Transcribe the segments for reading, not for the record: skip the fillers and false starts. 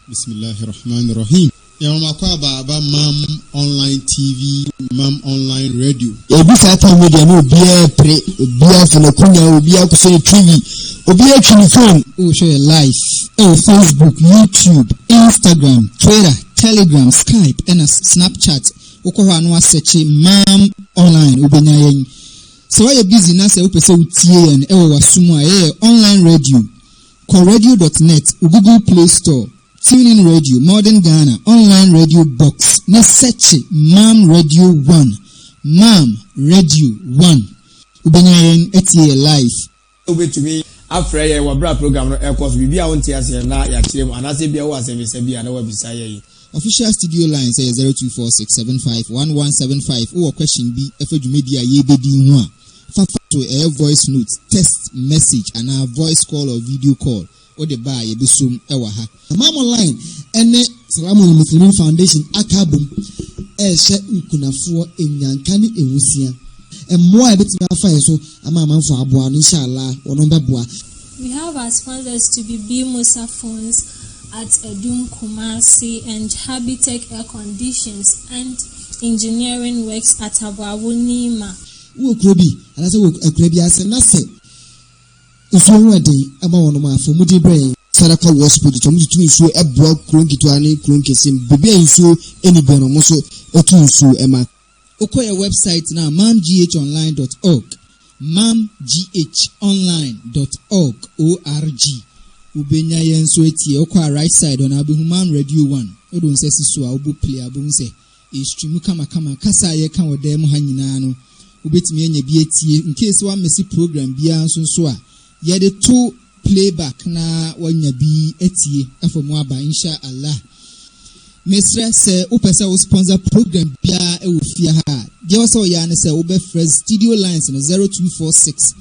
Bismillahirrahmanirrahim. Yamakwa Baba Mam Online TV, Mam Online Radio. Ebisa ta media no bia pre, bia funa kunya, bia kusoni TV, bia phone. We show you live on Facebook, YouTube, Instagram, Twitter, Telegram, Skype, and Snapchat. Oko ho anu search Mam Online ubenya yen. So why you busy na say we pese utie yen e wo wasumu aye online radio. Call radio.net, Google Play Store. TuneIn Radio, Modern Ghana, Online Radio Box. Na search Mam Radio 1. Mam Radio 1. Ubenyayen etie live. Obetumi afre ye wabra program no ekos bibia wonti ase na ya kire mu anase bia wo asem bia na wabisa ye. Official studio line say 0246751175. Or question be efadwumedi aye bedi ho a. Fafa to a voice note, text message and a voice call or video call. Or the bar ye be soon ewaha. Mam Online ene Salamu Muslimin Foundation akabum she nkunafo enyankane ewusia. Emmoa ebetimi afa so amamanfo aboa no inshallah wono beboa. We have our sponsors to be Musa Phones at Edum Kumasi and Habitech Air Conditions and Engineering Works at Abawu Nima. Wo krobi anase wo akrabi ase na se nso wadin ama wono ma afo mudi brain sadaka hospital to mutu nso ebro kronkitu ani kronkesim bibi nso eni beno mo so otu nso ema okoye website na mamghonline.org mamghonline.org ubenya yenso etie okwa right side on abehuman radio 1 odon se siso a obo play abon se e stream kama kasa ye kan odem ha nyina no ubetimi anya bi etie in case wa mesi program bia nso a ye de to playback na wanya bi etie afomu aba insha Allah. Mesra se upesa wo sponsor program bia e wo fia ha je wo so ya ne se wo be fresh studio lines no 0246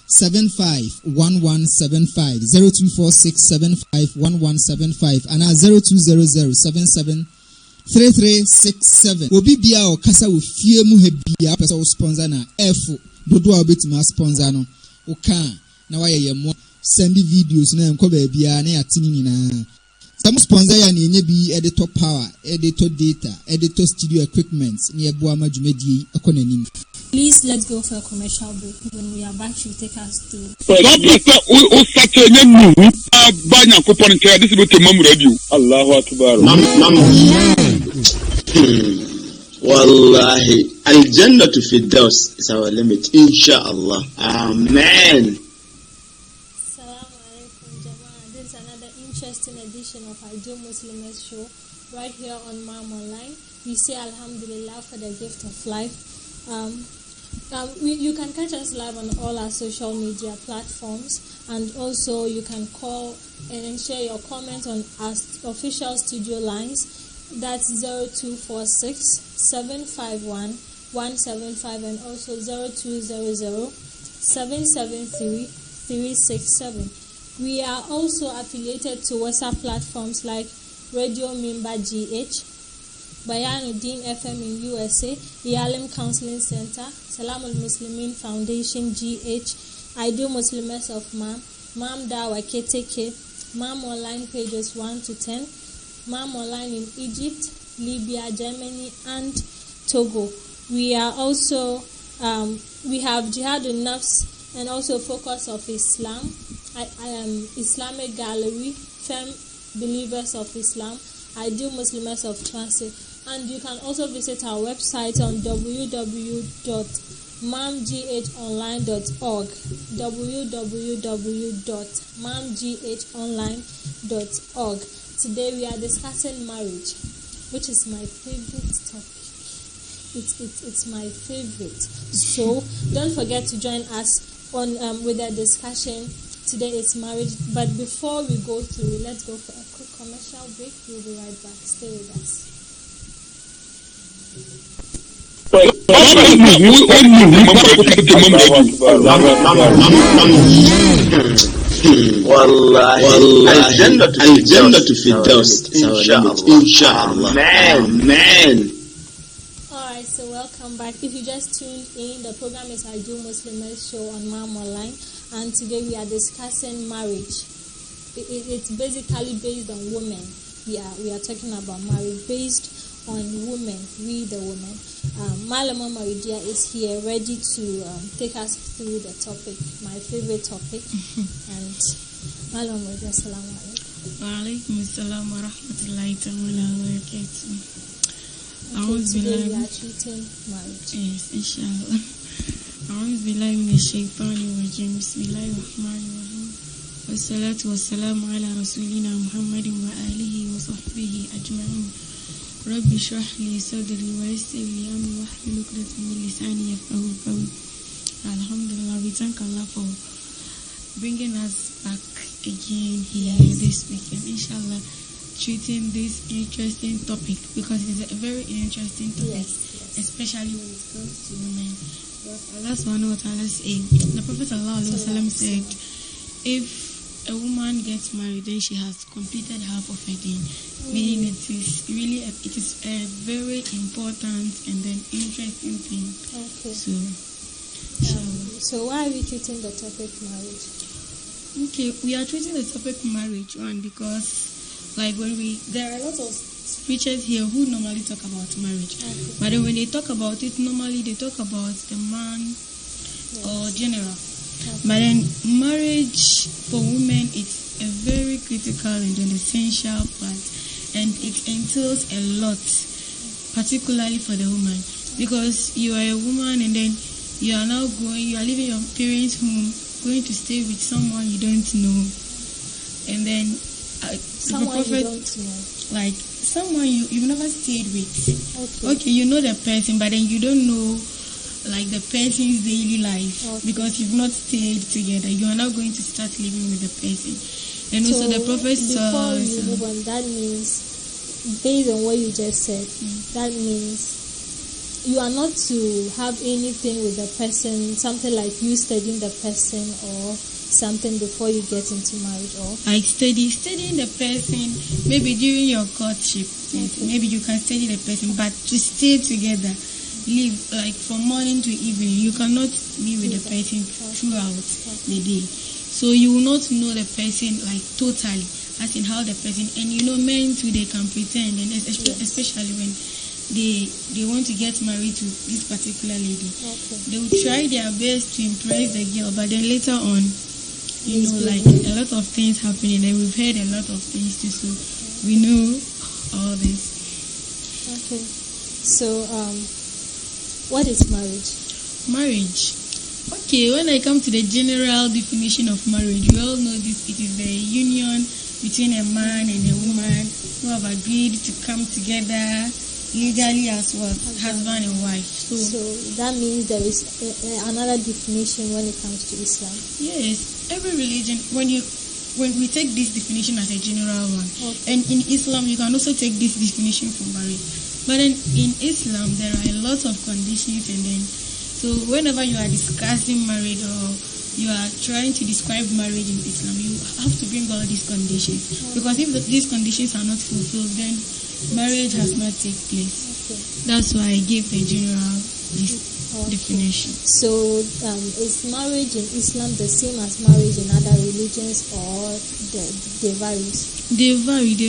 751175 0246751175 and 0200773367 obi bia o kasa wo fie mu ha bia pesa wo sponsor na efo dodo a obetima sponsor no o kan na wa ye mo send videos na enko ba bia na yatini nyina. Some sponsor ya na enye bi editor power, editor data, editor studio equipment na ebo amadwumadi ekonanim. Please let's go for a commercial break. When we are back, she'll take us to. This is Mam Radio. Allahu Akbar. Wallahi, Al-Jannah to Firdaus is our limit, inshallah. Amen. This is another interesting edition of our Muslimahs show right here on Mam Online. We say Alhamdulillah for the gift of life. You can catch us live on all our social media platforms, and also you can call and share your comments on our official studio lines. That's 0246 751 175 and also 0200 773 367. We are also affiliated to WhatsApp platforms like Radio Mimba GH, Bayanuddin FM in USA, Yalim Counseling Center, Salamul Muslimin Foundation GH, Ideal Muslimahs of Mam, Mam Dawa KTK, Mam Online pages 1 to 10, Mam Online in Egypt, Libya, Germany, and Togo. We are also we have Jihad Nafs and also Focus of Islam. I am Islamic Gallery, Femme Believers of Islam, Ideal Muslimahs of Transit, and you can also visit our website on www.mamghonline.org www.mamghonline.org. Today we are discussing marriage, which is my favorite topic. It's my favorite. So don't forget to join us on with the discussion. Today is marriage, but before we go through, let's go for a quick commercial break. We'll be right back. Stay with us. Al-Jannah to Firdaus, inshallah. Amen. Alright, so welcome back. If you just tuned in, the program is Ideal Muslimahs show on Mam Online. And today we are discussing marriage. It's basically based on women. we are talking about marriage based on women, we the women. Malama Maridia is here ready to take us through the topic, my favorite topic. And Malama Maridia, assalamu alaikum. Wa alaikum assalam wa rahmatullahi ta'ala wa barakatuh. Today we are treating marriage. Yes, inshallah. أعوذ بالله من الشيطان الرجيم بسم الله الرحمن الرحيم والصلاة والسلام على رسولنا محمد وآله وصحبه أجمعين رب اشرح لي صدري ويسر لي أمري واحلل عقدة من لساني يفقهوا قولي. Alhamdulillah, we thank Allah for bringing us back again here this weekend, inshallah, treating this interesting topic because it's a very interesting topic, especially when it comes to women. Allah subhanahu wa ta'ala said, the Prophet sallallahu alaihi wasallam said, if a woman gets married, then she has completed half of her deen. Meaning it is a very important and then interesting thing. Okay. So why are we treating the topic marriage? Okay, we are treating the topic marriage because like there are a lot of preachers here who normally talk about marriage, but then when they talk about it, normally they talk about the man or general. But then marriage for women, it's a very critical and an essential part, and it entails a lot, particularly for the woman, because you are a woman and then you are leaving your parents' home, going to stay with someone you don't know, and then someone you don't know, like someone you've never stayed with. Okay, you know the person, but then you don't know like the person's daily life because you've not stayed together. You are now going to start living with the person, and so also the Prophet before you move on, that means based on what you just said, that means you are not to have anything with the person, something like you studying the person or something before you get into marriage, or like studying the person maybe during your courtship. Maybe you can study the person, but to stay together, live like from morning to evening, you cannot be with the person throughout the day. So you will not know the person like totally, as in how the person, and men too, they can pretend, and especially when they want to get married to this particular lady, they will try their best to impress the girl, but then later on, like a lot of things happening, and we've heard a lot of things too, so we know all this. Okay, so what is marriage? Marriage. Okay, when I come to the general definition of marriage, we all know this. It is the union between a man and a woman who have agreed to come together legally as husband and wife. So that means there is another definition when it comes to Islam. Yes, every religion, when we take this definition as a general one, and in Islam you can also take this definition for marriage. But then in Islam there are a lot of conditions, and then so whenever you are discussing marriage or you are trying to describe marriage in Islam, you have to bring all these conditions, because if these conditions are not fulfilled, then marriage has not taken place. That's why I gave the general definition. So is marriage in Islam the same as marriage in other religions, or they vary? They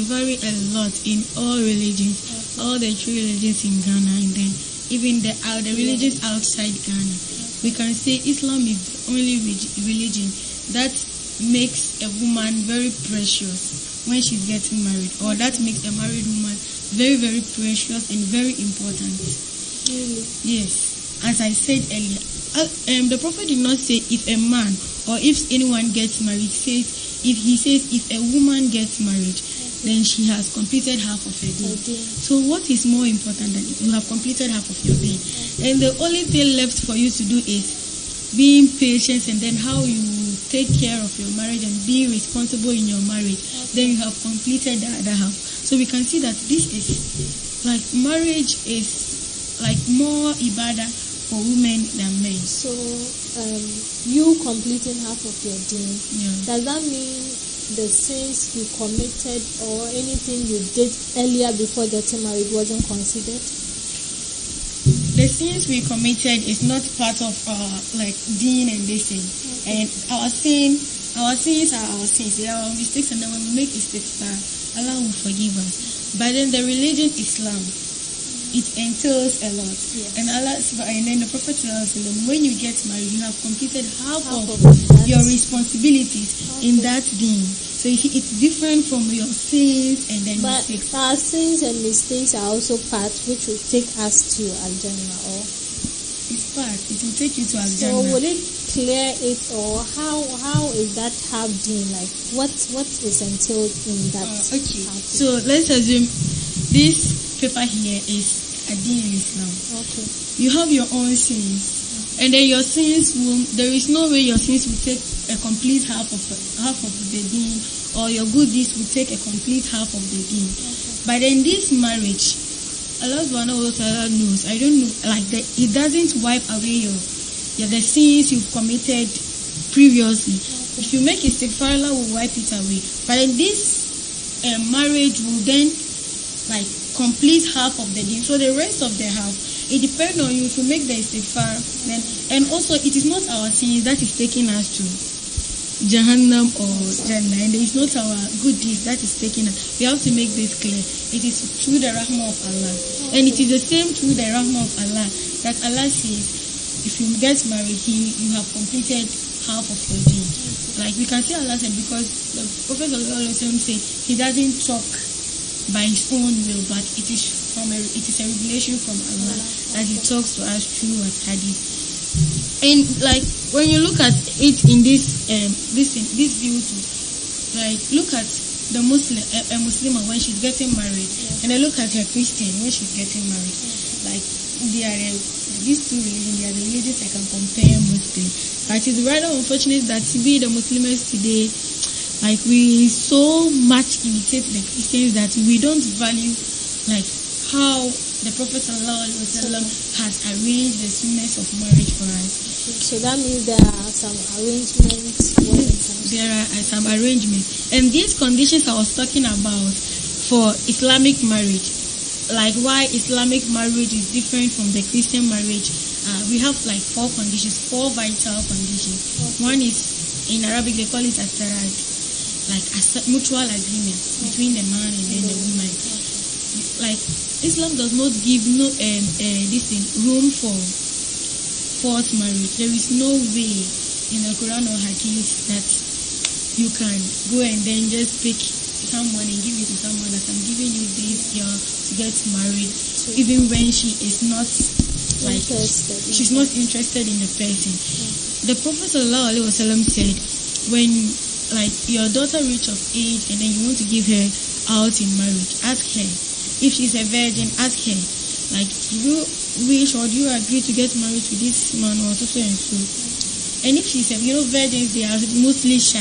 vary a lot in all religions, all the three religions in Ghana, and then even the religions outside Ghana. We can say Islam is the only religion that makes a woman very precious when she's getting married, or that makes a married woman very, very precious and very important. Really? Yes. As I said earlier, the Prophet did not say if a man or if anyone gets married, if a woman gets married, then she has completed half of her day. So what is more important than you have completed half of your day? And the only thing left for you to do is being patient, and then how you take care of your marriage and be responsible in your marriage. Then you have completed the other half. So we can see that this is like marriage is like more ibadah for women than men. So you completing half of your deen, does that mean the sins you committed or anything you did earlier before getting married wasn't considered? The sins we committed is not part of like deen and this thing. And our sins are our sins. They are our mistakes, and then when we make mistakes, Allah will forgive us. But then the religion Islam, it entails a lot. Yes. And then the Prophet ﷺ, when you get married, you have completed half of that. your responsibilities in that deen. So it's different from your sins and then But mistakes. our sins and mistakes are also part which will take us to Al-Jannah. Or It's part. It will take you to so Al-Jannah. will it clear it, or how is that half deen? Like what is entailed in that? Okay. half deen? So let's assume this paper here is a deen in Islam. Okay. You have your own sins. And then your sins there is no way your sins will take a complete half of the deen, or your good deeds will take a complete half of the deen. Okay. But in this marriage, Allah subhanahu wa ta'ala knows, I don't know, like it doesn't wipe away the sins you've committed previously. Okay. If you make istighfar, Allah will wipe it away. But in this marriage will then like complete half of the deen. So the rest of the half, it depends on you to make the istighfar. Then, and also it is not our sins that is taking us to Jahannam or Jannah, and it is not our good deeds that is taking us. We have to make this clear. It is through the rahmah of Allah. And it is the same through the rahmah of Allah that Allah says, if you get married, you have completed half of your deen. Like we can see Allah said, because the Prophet said he doesn't talk by his own will, but it is a revelation from Allah that he talks to us through as hadith. And like when you look at it in this view too, like look at the a Muslim when she's getting married, and I look at her Christian when she's getting married. Like these two religions, they are the religions I can compare mostly. But it's rather unfortunate that we the Muslims today, like we so much imitate the Christians that we don't value like how the Prophet ﷺ has arranged the sunnahs of marriage for us. So that means there are some arrangements. There are some arrangements, and these conditions I was talking about for Islamic marriage, like why Islamic marriage is different from the Christian marriage. We have like 4 conditions, 4 vital conditions. Okay. One is in Arabic they call it asaraj, like a mutual agreement between the man and then the woman. Like Islam does not give room for forced marriage. There is no way in the Quran or Hadith that you can go and then just pick someone and give it to someone that I'm giving you this girl to get married, even when she is not like she's not interested in the person. The Prophet ﷺ said, when like your daughter reach of age and then you want to give her out in marriage, ask her if she's a virgin. Ask her like, do you wish or do you agree to get married to this man or so and so. And if she's a virgins, they are mostly shy,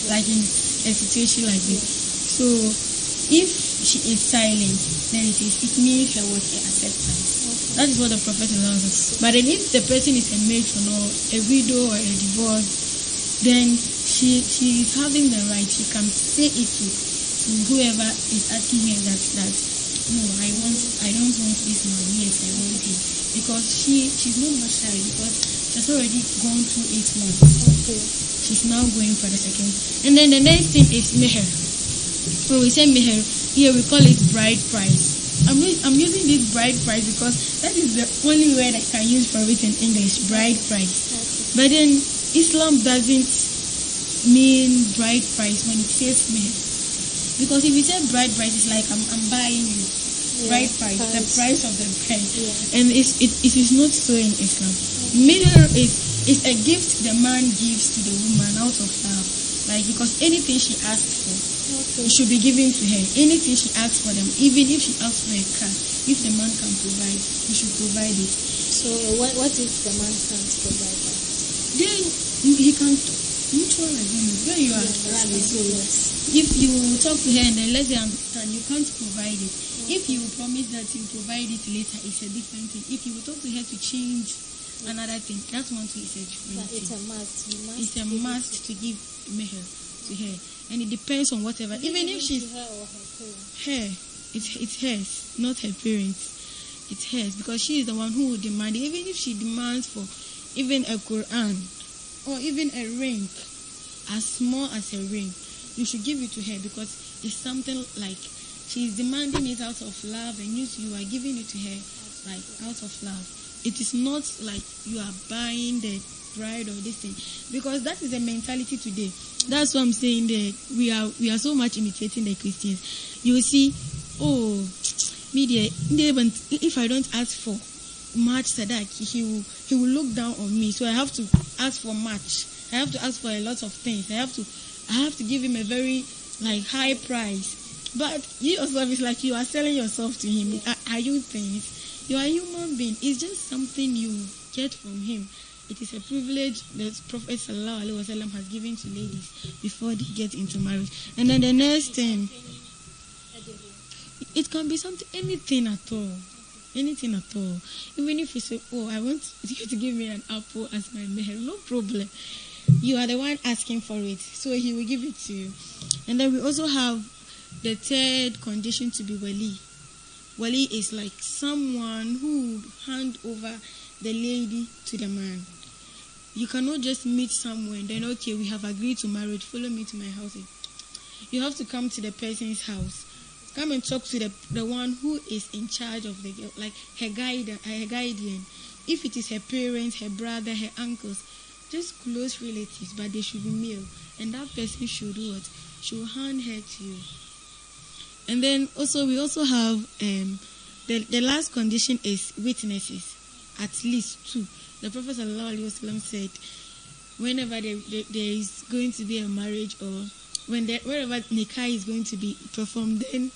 like in a situation like this. So if she is silent, then it means there was an acceptance. That is what the Prophet allows us. But then if the person is a matron or a widow or a divorce, then she is having the right. She can say it to whoever is asking her that no, I don't want this man. Yes, I want him, because she's not much shy, because she's already gone through 8 months. Okay. She's now going for the second. And then the next thing is meher. So we say meher. Here we call it bride price. I'm using this bride price because that is the only word I can use for it in English, bride price. Okay. But then Islam doesn't mean bride price when it says meher. Because if you say bride price, it's like I'm buying you. Bride price, the price of the bride. Yeah. And it is not so in Islam. Meher is a gift the man gives to the woman out of love. Like, because anything she asks for, it should be given to her. Anything she asks for them, even if she asks for a car, if the man can provide, he should provide it. So what if the man can't provide that? Then he can mutual agreement. When you are if you talk to her and then let her understand you can't provide it. If you promise that you provide it later, it's a different thing. If you talk to her to change another thing, that one too is a different thing. It's a must. It's a must to give meher to her, and it depends on whatever. Even if she's her or her parents. her, it's hers, not her parents. It's hers, because she is the one who will demand it. Even if she demands for even a Quran or even a ring, as small as a ring, you should give it to her, because is something like she's demanding it out of love, and you are giving it to her like out of love. It is not like you are buying the bride or this thing, because that is the mentality today. That's what I'm saying. That we are so much imitating the Christians. You will see, oh, media. If I don't ask for much sadaki, he will look down on me. So I have to ask for much. I have to ask for a lot of things. I have to give him a very like high price. But you yourself is like you are selling yourself to him. Are you things? You are a human being. It's just something you get from him. It is a privilege that Prophet Sallallahu Alaihi Wasallam has given to ladies before they get into marriage. And then the next thing, it can be something, anything at all. Anything at all. Even if you say, oh, I want you to give me an apple as my meher, no problem. You are the one asking for it, so he will give it to you. And then we also have the third condition to be wali. Wali is like someone who hand over the lady to the man. You cannot just meet somewhere and then, okay, we have agreed to marriage, follow me to my house. You have to come to the person's house. Come and talk to the one who is in charge of the girl, like her guardian. If it is her parents, her brother, her uncles, just close relatives, but they should be male. And that person should do what? Should hand her to you. And then we also have the last condition is witnesses, at least 2. The Prophet ﷺ said, whenever there is going to be a marriage or wherever nikah is going to be performed, then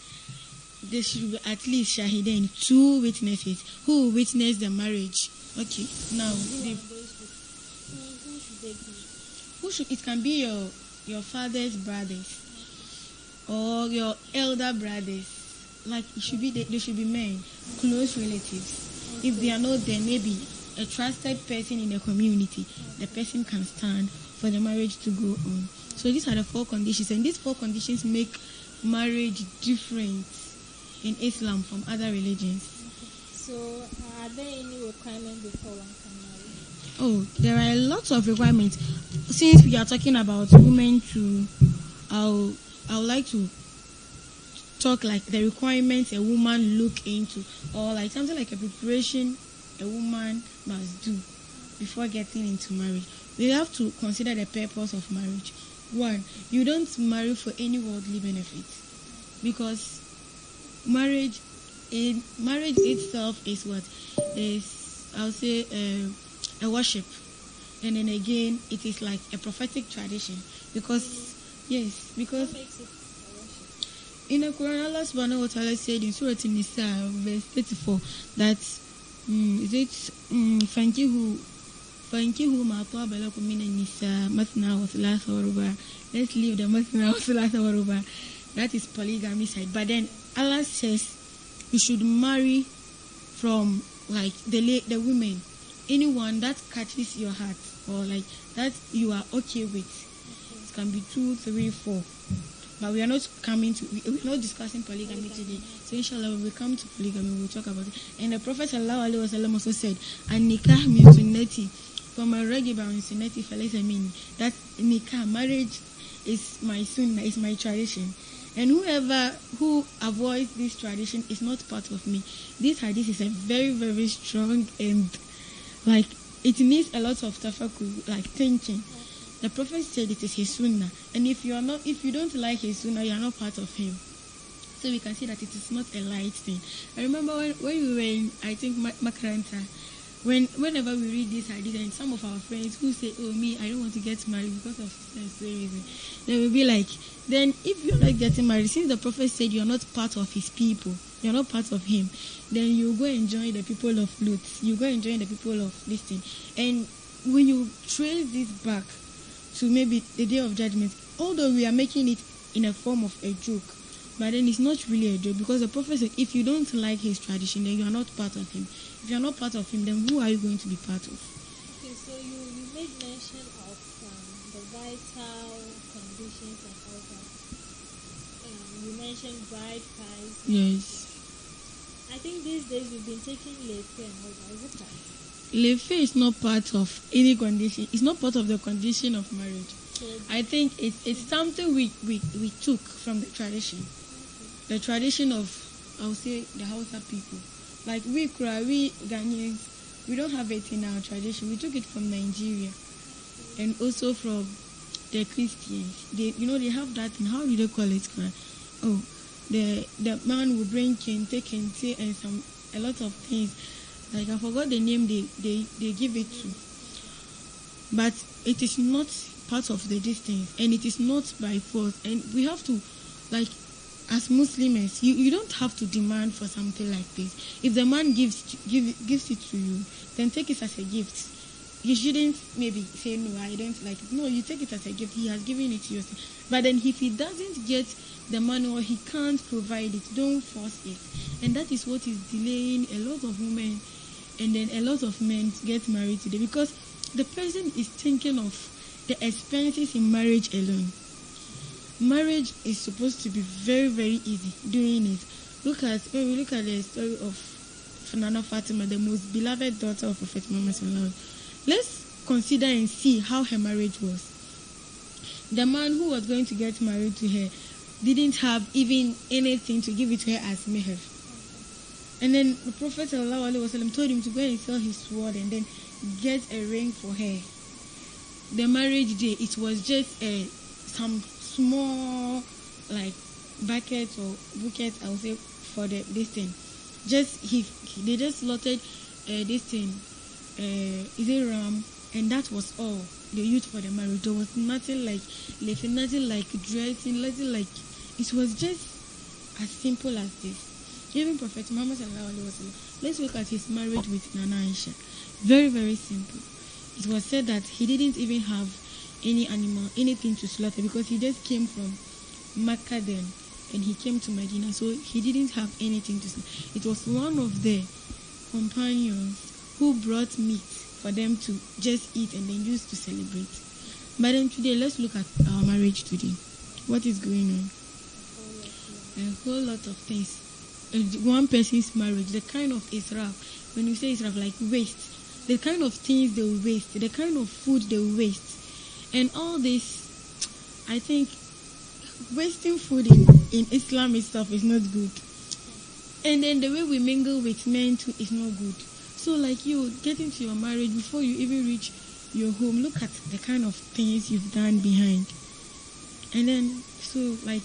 there should be at least shahidain, 2 witnesses who witness the marriage. Okay, now who should? It can be your father's brothers or your elder brothers. Like it should be they should be men, close relatives. If they are not, then maybe a trusted person in the community. The person can stand for the marriage to go on. So these are the 4 conditions, and these 4 conditions make marriage different in Islam from other religions. So are there any requirements before one can marry? Oh, there are lots of requirements. Since we are talking about women too, I would like to talk like the requirements a woman look into, or like something like a preparation a woman must do before getting into marriage. We have to consider the purpose of marriage. 1, you don't marry for any worldly benefits, because marriage itself is what is, I'll say, a worship. And then again, it is like a prophetic tradition, because What makes it a worship? in the Quran, Allah subhanahu wa ta'ala said in Surah An-Nisa, verse 34, that fankihu ma taba lakum minan nisa mathna wa thulatha wa ruba. Let's leave the mathna wa thulatha wa ruba. That is polygamy side. But then Allah says you should marry from like the women, anyone that catches your heart or like that you are okay with. It can be 2, 3, 4. But we are not discussing polygamy today. So inshallah, when we come to polygamy, we'll talk about it. And the Prophet sallallahu alaihi wasallam also said, "An nikah min sunnati, faman ragiba an sunnati falaysa minni." That nikah, marriage, is my sunnah, is my tradition. And who avoids this tradition is not part of me. This hadith is a very, very strong, and like it needs a lot of tafakkur, like thinking. The Prophet said it is his sunnah, and if you don't like his sunnah, you are not part of him. So we can see that it is not a light thing. I remember when we were in, I think, Makaranta, whenever we read this hadith, and some of our friends who say, "Oh, me, I don't want to get married because of this reason," they will be like, then if you're not getting married, since the Prophet said you're not part of his people, you're not part of him, then you go and join the people of Lut, you go and join the people of this thing. And when you trace this back to maybe the Day of Judgment, although we are making it in a form of a joke, but then it's not really a joke, because the Prophet said if you don't like his tradition, then you are not part of him. If you are not part of him, then who are you going to be part of? Okay, so you made mention of the vital conditions and all that. You mentioned bride price. Yes. I think these days we've been taking lefe and all that. Is it right? Lefe is not part of any condition. It's not part of the condition of marriage. I think it's something we took from the tradition of, I would say, the Hausa people. Like we Ghanaians, we don't have it in our tradition. We took it from Nigeria, and also from the Christians. They have that thing. How do they call it? Oh, the man will bring kente, and a lot of things. Like I forgot the name they give it to. But it is not part of the distance, and it is not by force. And we have to, like, as Muslims, you don't have to demand for something like this. If the man gives it to you, then take it as a gift. You shouldn't maybe say, no, I don't like it. No, you take it as a gift. He has given it to you. But then if he doesn't get the money or he can't provide it, don't force it. And that is what is delaying a lot of women, and then a lot of men get married today, because the person is thinking of the expenses in marriage alone. Marriage is supposed to be very, very easy doing it. When we look at the story of Nana Fatima, the most beloved daughter of Prophet Muhammad, let's consider and see how her marriage was. The man who was going to get married to her didn't have even anything to give it to her as meher. And then the Prophet ﷺ told him to go and sell his sword and then get a ring for her. The marriage day, it was just some small, like, buckets or buckets, I would say, for this thing. They just slotted this thing, is a ram, and that was all they used for the marriage. There was nothing like dressing, nothing like, it was just as simple as this. Even Prophet Muhammad ﷺ, let's look at his marriage with Nana Aisha. Very, very simple. It was said that he didn't even have any animal, anything to slaughter, because he just came from Mecca then, and he came to Medina, so he didn't have anything to slaughter. It was one of the companions who brought meat for them to just eat and then use to celebrate. But then today, let's look at our marriage today. What is going on? A whole lot of things. One person's marriage, the kind of israf, when you say israf, like waste, the kind of things they will waste, the kind of food they will waste, and all this, I think wasting food in Islam itself is not good. And then the way we mingle with men too is not good. So like you get into your marriage, before you even reach your home, look at the kind of things you've done behind. And then, so like,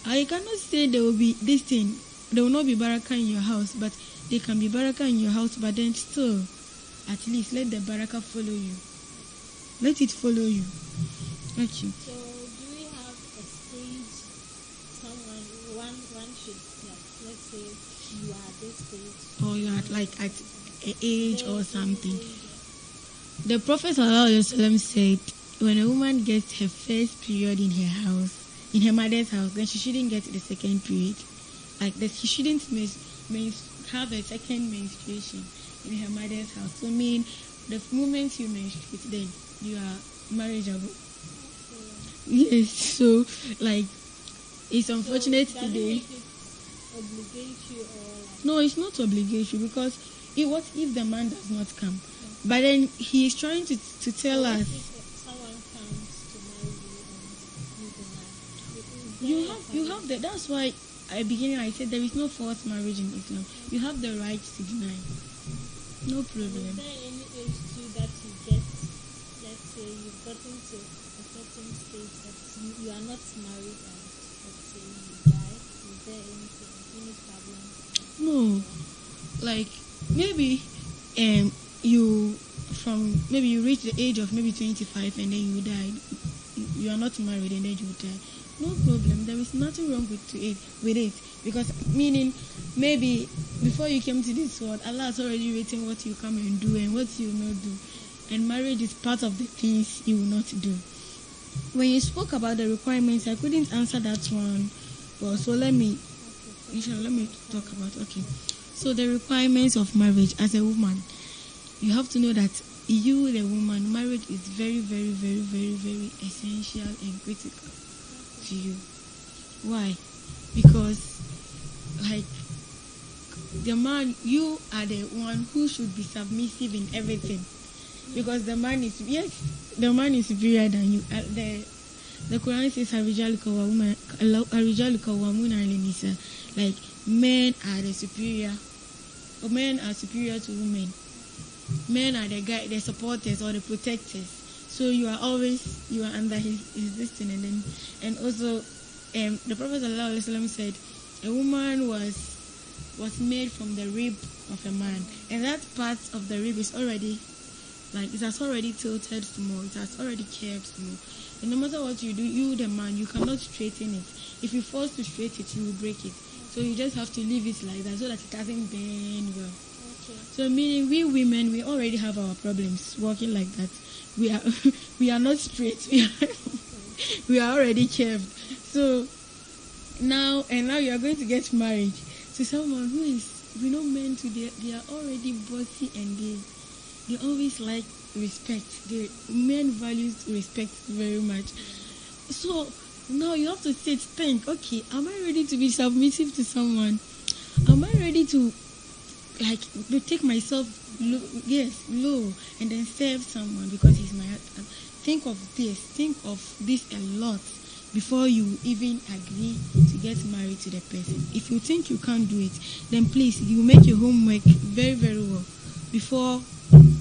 I cannot say there will be this thing, there will not be barakah in your house, but there can be barakah in your house, but then still, at least let the barakah follow you. Let it follow you. Okay. So, do we have a stage one should, like, let's say you are at this stage, or you are like at an age or something? The Prophet ﷺ said, when a woman gets her first period in her house, in her mother's house, then she shouldn't get the second period. Like that, she shouldn't have a second menstruation in her mother's house. So, the moment you menstruate, then you are marriageable. Yes. So, like, it's unfortunate today. Obligatory or like? No, it's not obligatory, because what if the man does not come? But then he is trying to tell us. Someone comes to marry you and you have that. That's why at the beginning I said there is no forced marriage in Islam. You have the right to deny. No problem. Is there any age too that you get? Let's say you've gotten to a certain stage that you are not married, and let's say you die. Is there any problem? No, like maybe you reach the age of maybe 25 and then you die. You are not married and then you die. No problem. There is nothing wrong with it, because meaning maybe before you came to this world, Allah is already waiting what you come and do and what you will not do, and marriage is part of the things you will not do. When you spoke about the requirements, I couldn't answer that one. Well, so let me talk about. Okay, so the requirements of marriage as a woman, you have to know that you, the woman, marriage is very, very, very, very, very essential and critical to you. Why? Because, like, the man, you are the one who should be submissive in everything. because the man is superior than you. The Quran says like men are the superior, or men are superior to women. Men are the guide, the supporters or the protectors. So you are under his destiny. And also the Prophet ﷺ said a woman was made from the rib of a man, and that part of the rib is already like it has already tilted small, it has already curved small. And no matter what you do, you the man, you cannot straighten it. If you force to straighten it, you will break it. So you just have to leave it like that so that it doesn't bend well. Okay. So meaning we women, we already have our problems walking like that. We are not straight. We are already curved. So now you are going to get married to someone who is, men today, they are already bossy and they always like respect. The men values respect very much. So now you have to think, okay, am I ready to be submissive to someone? Am I ready to take myself low and then serve someone because he's my husband? Think of this a lot before you even agree to get married to the person. If you think you can't do it, then please, you make your homework very, very well before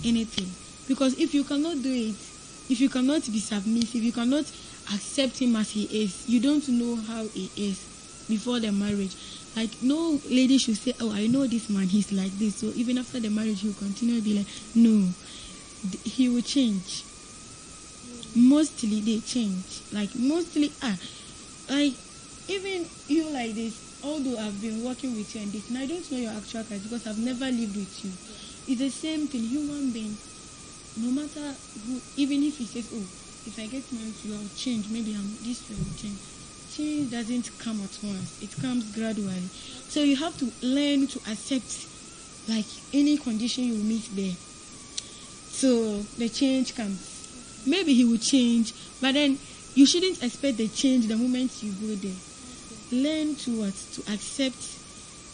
anything. Because if you cannot do it, if you cannot be submissive, you cannot accept him as he is, you don't know how he is before the marriage. Like, no lady should say, oh, I know this man, he's like this, so even after the marriage, he'll continue to be like, no, he will change. Mostly they change. Like even you like this, although I've been working with you and this, and I don't know your actual character because I've never lived with you. It's the same thing. Human being, no matter who, even if he says, oh, if I get married to you, I'll change. Maybe I'm this way, I'll change. Change doesn't come at once. It comes gradually. So you have to learn to accept like any condition you meet there. So the change comes. Maybe he will change, but then you shouldn't expect the change the moment you go there. Learn to accept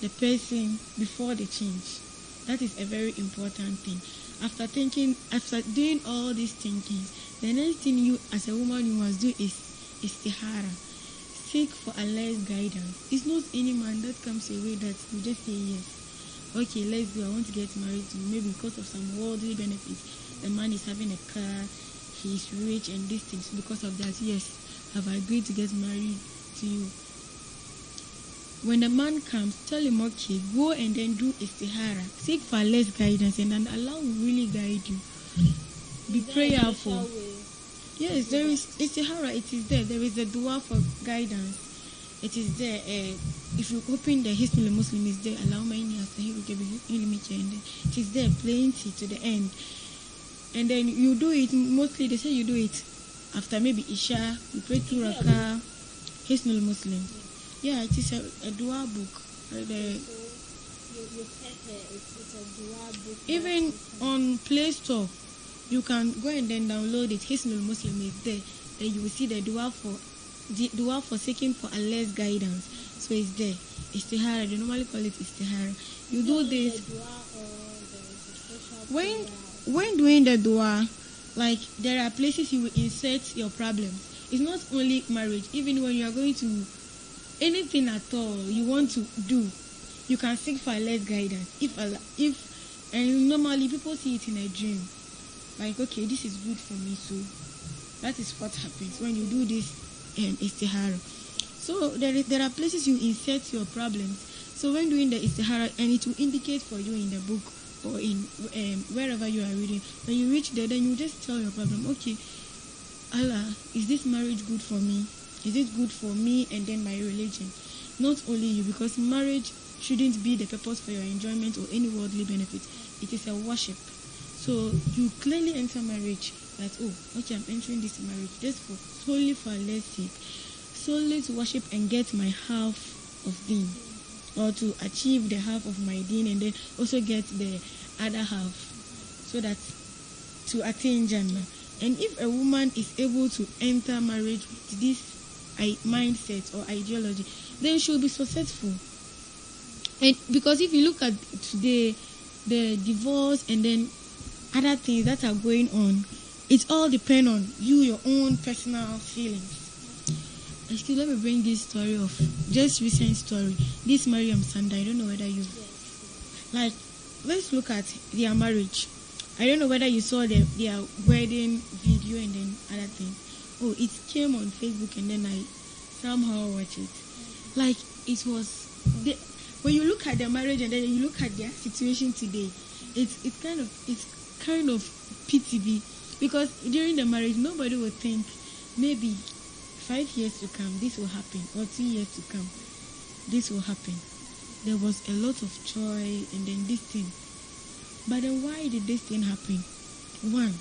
the person before the change. That is a very important thing. After doing all these thinkings, the next thing you as a woman you must do is istihara. Seek for Allah's guidance. It's not any man that comes your way that you just say yes. Okay, let's go. I want to get married to you. Maybe because of some worldly benefits. The man is having a car, he's rich and these things. Because of that, yes, I've agreed to get married to you. When the man comes, tell him, okay, go and then do istihara. Seek for Allah's guidance, and then Allah will really guide you. Be prayerful. Yes, there is istihara. It is there. There is a dua for guidance. It is there. If you open the Hisnul Muslim, is there. It is there, plenty to the end. And then you do it. Mostly, they say you do it after maybe Isha. You pray 2 rakah. Hisnul Muslim. Yeah, it is a dua book. It's a dua book. Even on Play Store, you can go and then download it. Hisnul Muslim is there. Then you will see the dua for seeking for Allah's guidance. So it's there. Istihara. They normally call it istihara. You do this when doing the dua. Like, there are places you will insert your problems. It's not only marriage. Even when you are going to anything at all you want to do, you can seek for Allah's guidance. And normally people see it in a dream. Like, okay, this is good for me, so that is what happens when you do this istihara. So there are places you insert your problems. So when doing the istihara, and it will indicate for you in the book or in wherever you are reading, when you reach there, then you just tell your problem, okay, Allah, is this marriage good for me? Is it good for me and then my religion? Not only you, because marriage shouldn't be the purpose for your enjoyment or any worldly benefit. It is a worship. So you clearly enter marriage that, oh, okay, I'm entering this marriage just solely for Allah's sake, solely to worship and get my half of deen, or to achieve the half of my deen and then also get the other half, so that to attain Jannah. And if a woman is able to enter marriage with this mindset or ideology, then she'll be successful. And because if you look at today, the divorce and then other things that are going on. It all depends on you, your own personal feelings. Excuse, let me bring this story of just recent story. This Mariam Sanda, I don't know whether you like. Let's look at their marriage. I don't know whether you saw their wedding video and then other things. Oh, it came on Facebook and then I somehow watched it. Like it was when you look at their marriage and then you look at their situation today, it's kind of pity because during the marriage nobody would think maybe 5 years to come this will happen or 2 years to come this will happen. There was a lot of joy and then this thing. But then why did this thing happen? One,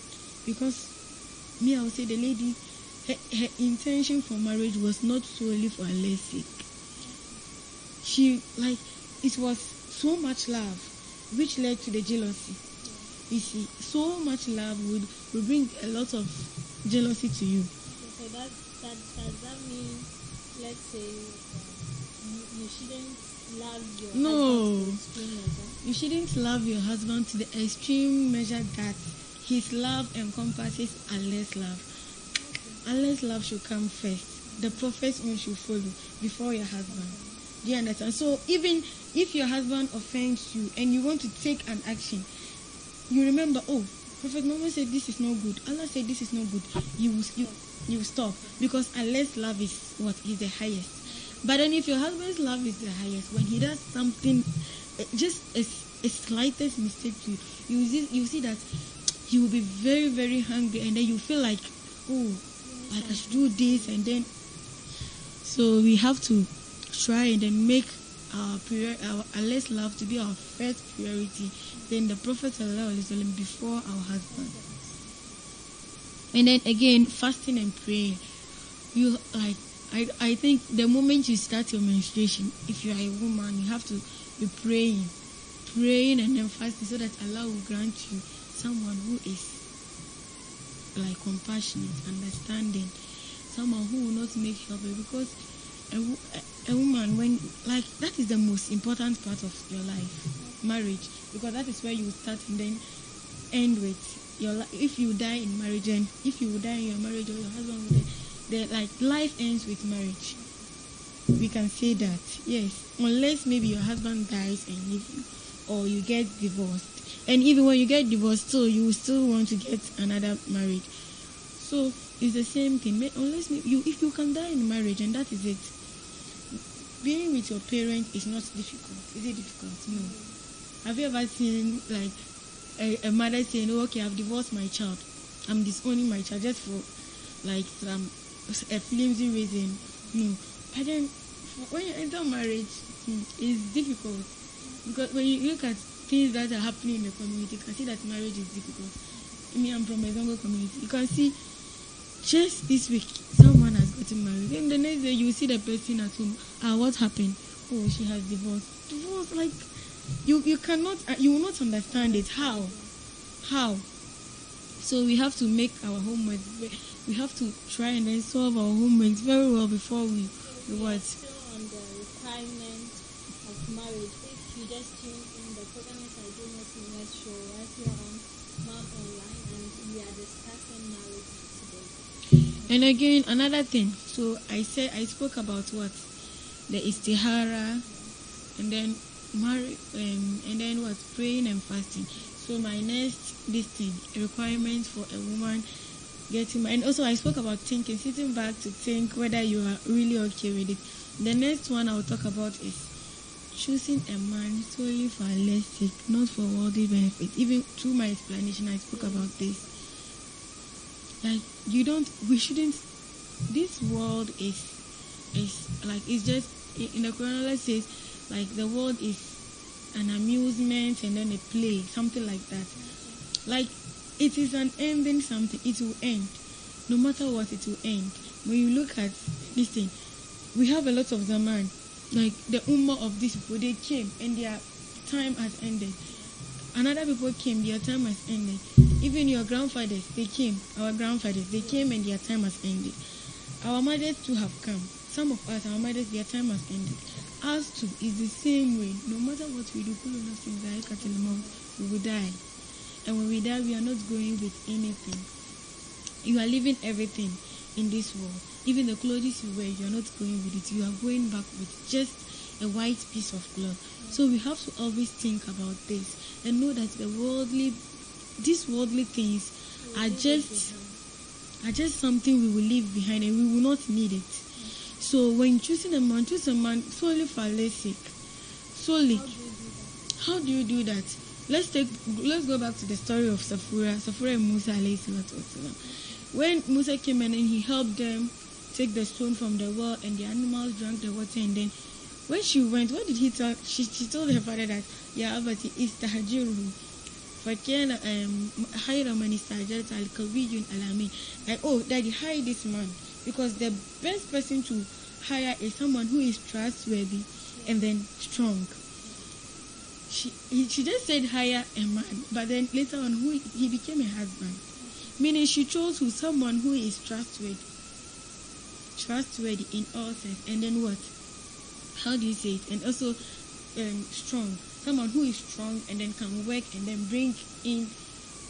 because I would say the lady, her intention for marriage was not solely for Allah's sake. She, like, it was so much love which led to the jealousy. You see, so much love would bring a lot of jealousy to you. So does that mean, let's say, you shouldn't love your husband to the extreme measure? You shouldn't love your husband to the extreme measure that his love encompasses Allah's love. Allah's love should come first. The prophet's own should follow before your husband. Do you understand? So even if your husband offends you and you want to take an action, you remember, oh, Prophet Muhammad said this is not good. Allah said this is not good. You will stop because Allah's love is what is the highest. But then if your husband's love is the highest, when he does something, just a slightest mistake to you, you see that he will be very, very hungry, and then you feel like, oh, like I should do this, and then so we have to try and then make our Allah's love to be our first priority, then the Prophet ﷺ before our husband. And then again, fasting and praying. You like, I think the moment you start your menstruation, if you are a woman, you have to be praying and then fasting so that Allah will grant you someone who is like compassionate, understanding, someone who will not make you happy, because a woman, when like that is the most important part of your life, marriage, because that is where you start and then end with your life. If you die in marriage, and if you die in your marriage or your husband will die, then like life ends with marriage. We can say that, yes, unless maybe your husband dies and leaves you, or you get divorced. And even when you get divorced, so you still want to get another marriage. So it's the same thing. Unless if you can die in marriage, and that is it. Being with your parent is not difficult. Is it difficult? No. Have you ever seen like a mother saying, "Oh, okay, I've divorced my child. I'm disowning my child just for like a flimsy reason"? No. But then when you enter marriage, it's difficult, because when you look at things that are happening in the community, you can see that marriage is difficult. I'm from a Zongo community. You can see just this week someone has gotten married, and the next day you see the person at home. What happened? Oh, she has divorced. Divorce, like you cannot, you will not understand it. How? So we have to make our homework. We have to try and then solve our homework very well before we what. Still on the requirement of marriage. If you just tune in, the program is Muslimahs show right here on Mom Online, and we are discussing marriage today. And again, another thing. So I spoke about what the istihara, and then and then what, praying and fasting. So my next requirement for a woman getting married, and also I spoke about thinking, sitting back to think whether you are really okay with it. The next one I will talk about is choosing a man solely for Allah's sake, not for worldly benefit. Even through my explanation, I spoke about this. Like we shouldn't. This world is like, it's just in the Quran. Let's say like the world is an amusement and then a play, something like that. Like it is an ending something. It will end. No matter what, it will end. When you look at this thing, we have a lot of Zaman. Like the ummah of these people, they came and their time has ended. Another people came, their time has ended. Even your grandfathers, they came. Our grandfathers, they came and their time has ended. Our mothers too have come. Some of us, our mothers, their time has ended. Us too is the same way. No matter what we do, we will die. and when we die, we are not going with anything. You are leaving everything in this world. Even the clothes you wear, you are not going with it. You are going back with just a white piece of cloth. So we have to always think about this and know that these worldly things are just something we will leave behind, and we will not need it. So when choosing a man, choose a man solely for Allah's sake. Solely. How do you do that? Let's go back to the story of Safura and Musa alayhi salatu wasalam. When Musa came in and he helped them take the stone from the well, and the animals drank the water, and then when she went, what did he tell? She told her father that Ya abati istahjiruhu fakana khayra man istajarta al-qawiyyun alamin. Like, oh, daddy, hire this man, because the best person to hire is someone who is trustworthy and then strong. She just said hire a man, but then later on he became a husband. Meaning she chose someone who is trustworthy in all sense, and then what? How do you say it? And also strong. Someone who is strong and then can work and then bring in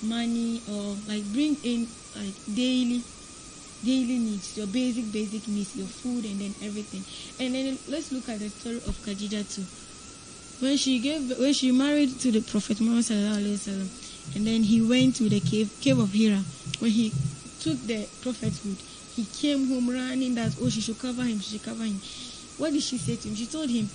money, or like bring in like daily needs, your basic needs, your food and then everything. And then let's look at the story of Khadija too. When she married to the Prophet Muhammad sallallahu alaihi wasallam, and then he went to the cave of Hira. When he took the prophethood, he came home running that she should cover him. What did she say to him? She told him,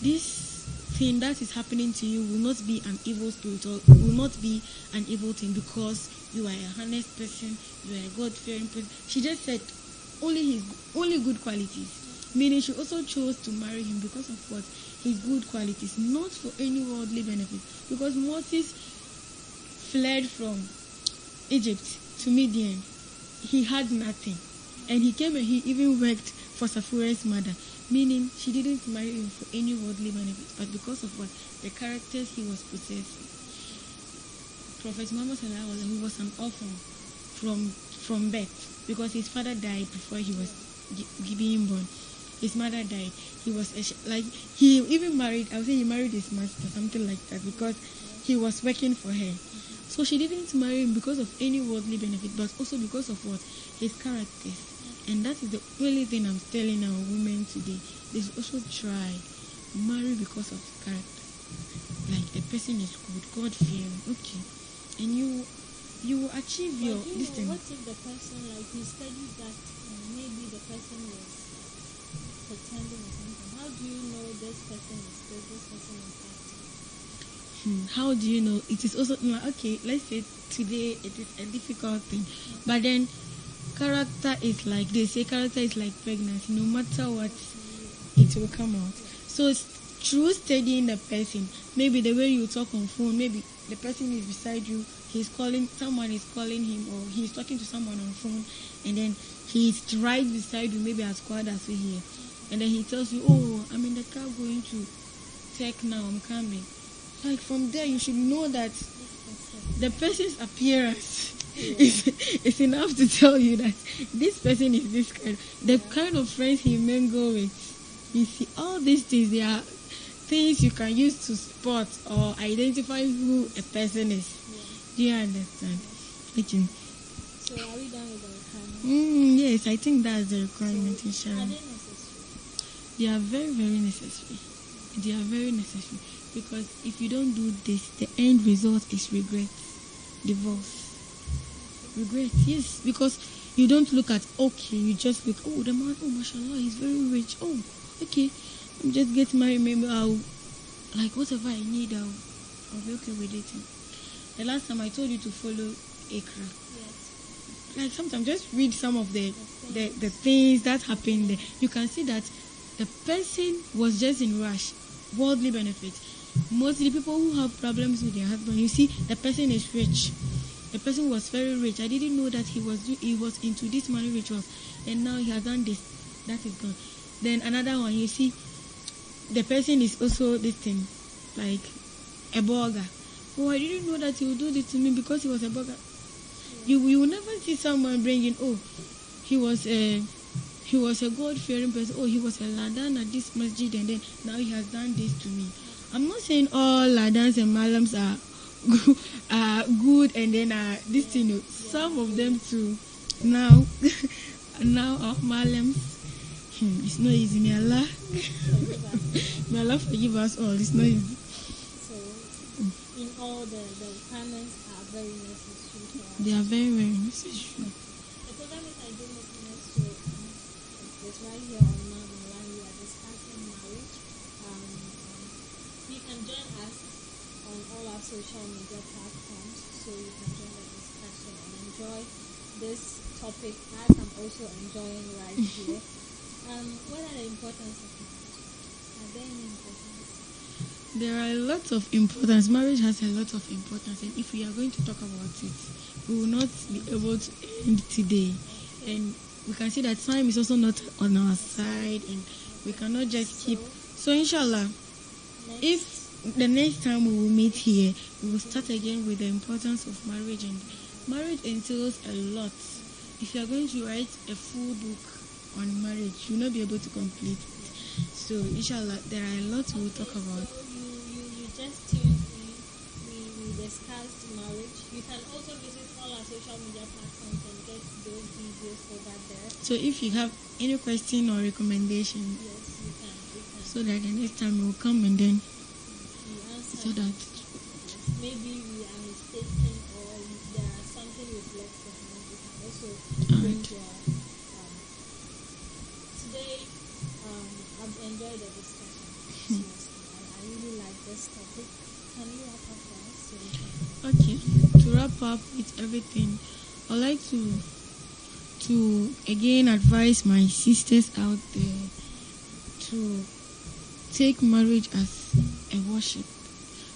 this thing that is happening to you will not be an evil spirit, or will not be an evil thing, because you are a honest person, you are a God-fearing person. She just said only good qualities. Meaning she also chose to marry him because of what? His good qualities, not for any worldly benefit. Because Moses fled from Egypt to Midian, he had nothing, and he came and he even worked for Safura's mother. Meaning she didn't marry him for any worldly benefit, but because of what? The characters he was possessing. Prophet Muhammad sallallahu alaihi wasallam, he was an orphan from birth, because his father died before he was being born. His mother died. He was he even married. I would say he married his master, something like that, because he was working for her. So she didn't marry him because of any worldly benefit, but also because of what? His characters. And that is the only thing I'm telling our women today. They should also try marry because of character. Like the person is good, God-fearing, okay, and you will achieve your this thing. What if the person, like, you studied that maybe the person was pretending or something? How do you know this person is good, this person is bad? How do you know? It is also okay. Let's say today it is a difficult thing, but then character is like they say. Character is like pregnancy. No matter what, it will come out. So through studying the person, maybe the way you talk on phone, maybe the person is beside you. Someone is calling him, or he's talking to someone on phone, and then he's right beside you, maybe as quiet as we here, and then he tells you, "Oh, I'm in the car going to Tech now. I'm coming." Like from there, you should know that the person's appearance is enough to tell you that this person is this kind. The kind of friends he mingle with. You see, all these things, they are things you can use to spot or identify who a person is. Do you understand? Okay. So are we done with the requirements? Yes, I think that's the requirement, inshallah. Are they necessary? They are very, very necessary. They are very necessary. Because if you don't do this, the end result is regret. Divorce. Regret, yes. Because you don't look at, okay, you just look, oh, the man, oh, mashallah, he's very rich. Oh, okay, I'm just getting married. Maybe like, whatever I need, I'll be okay with it. The last time I told you to follow Ikra. Yes. Like, sometimes just read some of the things that happened there. You can see that the person was just in rush. Worldly benefit. Mostly people who have problems with their husband, you see, the person is rich. The person was very rich. I didn't know that he was into this money rituals, and now he has done this. That is gone. Then another one, you see, the person is also this thing, like a burger. Oh, I didn't know that he would do this to me because he was a burger. You will never see someone bringing, oh, he was a God-fearing person. Oh, he was a ladan at this masjid, and then now he has done this to me. I'm not saying all ladans and malams are good, and then this thing, some of them too. Now, our Malims, it's not easy. May Allah forgive us all. It's not easy. So, in all, the requirements are very necessary. They are very, very necessary. The program is I do Muslimahs, so it's right here on Mount Online. We are discussing marriage. You can join us on all our social media platforms, so you can join the discussion and enjoy this topic as I'm also enjoying right here. What are the importance of marriage? Are there any importance? There are a lot of importance. Marriage has a lot of importance, and if we are going to talk about it, we will not be able to end today. And we can see that time is also not on our side, and we cannot just keep. So inshallah, if the next time we will meet here, we will start again with the importance of marriage. And marriage entails a lot. If you are going to write a full book on marriage, you will not be able to complete it. So inshallah, there are a lot we will talk about. So you just tuned in. We discussed marriage. You can also visit all our social media platforms and get those videos over there. So if you have any question or recommendation, Yes, you can. so that the next time we will come and then You answer. so that. Maybe we are mistaken or there are something we've left behind. You can also bring your. Today, I've enjoyed the discussion. Seriously, I really like this topic. Can you wrap up for us? So we can. Okay, to wrap up with everything, I'd like to again advise my sisters out there to take marriage as a worship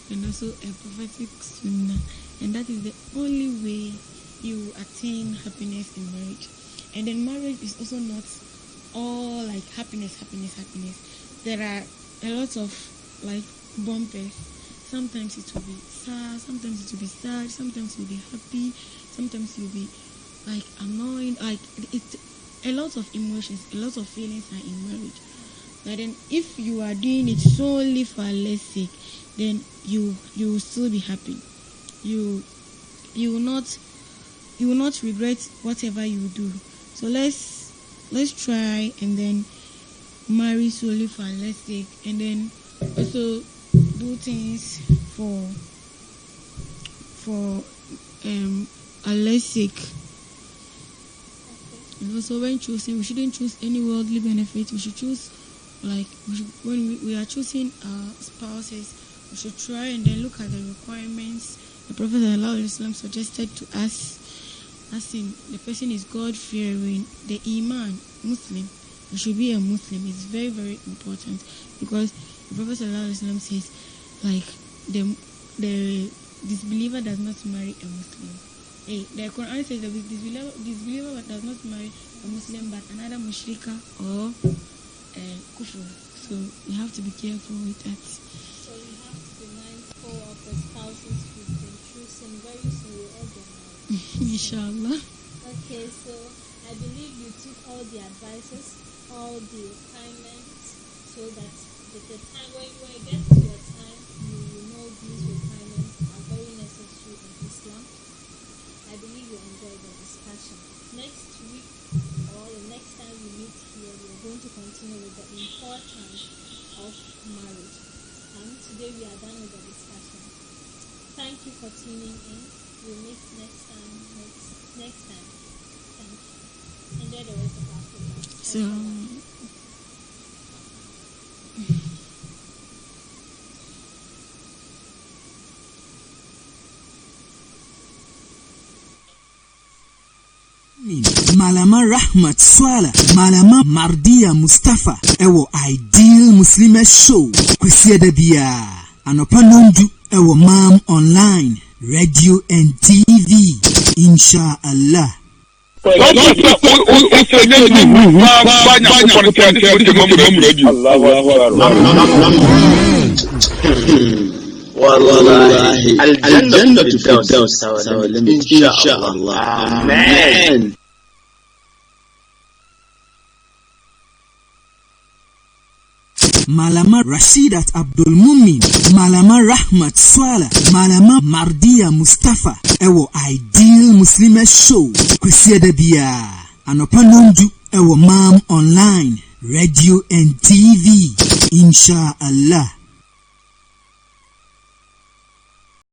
and also a prophetic sunnah, and that is the only way you attain happiness in marriage. And then marriage is also not all like happiness. There are a lot of like bumpers. Sometimes it will be sad, sometimes it will be sad, sometimes you'll be happy, sometimes you'll be like annoyed. Like it's a lot of emotions, a lot of feelings are in marriage. But then if you are doing it solely for Allah's sake, then you will still be happy. You will not regret whatever you do. So let's try and then marry solely for Allah's sake, and then also do things for Allah's sake. And also when choosing, we shouldn't choose any worldly benefit. We should choose when we are choosing our spouses, we should try and then look at the requirements the Prophet ﷺ suggested to us. As in, the person is God-fearing, the Iman, Muslim. You should be a Muslim. It's very, very important, because the Prophet ﷺ says, like, the disbeliever does not marry a Muslim. The Quran says the disbeliever does not marry a Muslim but another mushrika or kufr. So you have to be careful with that. So you have to be mindful of the spouses you've been choosing. Very soon you'll all get married. Inshallah. Okay, so I believe you took all the advices, all the requirements, so that at the time when it gets to your time, you know these requirements are very necessary in Islam. I believe you enjoyed the discussion. Next week or the next time we meet here, we are going to continue with the importance of marriage. And today we are done with the discussion. Thank you for tuning in. We'll meet next time. Thank you. Enjoy the rest of our program. So Malama Rahmat Swala, Malama Mardia Mustafa, Ewo Ideal Muslimahs Show, Kwesiada Bia, Anopa Nondu, Ewo Mam Online, Radio and TV, Inshallah. والله الجنة الفردوس إن شاء الله. آمين. Malama Rashidat Abdul Mumin, Malama Rahmat Swala, Malama Mardia Mustafa, Ewo Ideal Muslimahs Show, Kwesiada Bia, Anopanundu, Ewo Mam Online, Radio and TV, Inshallah.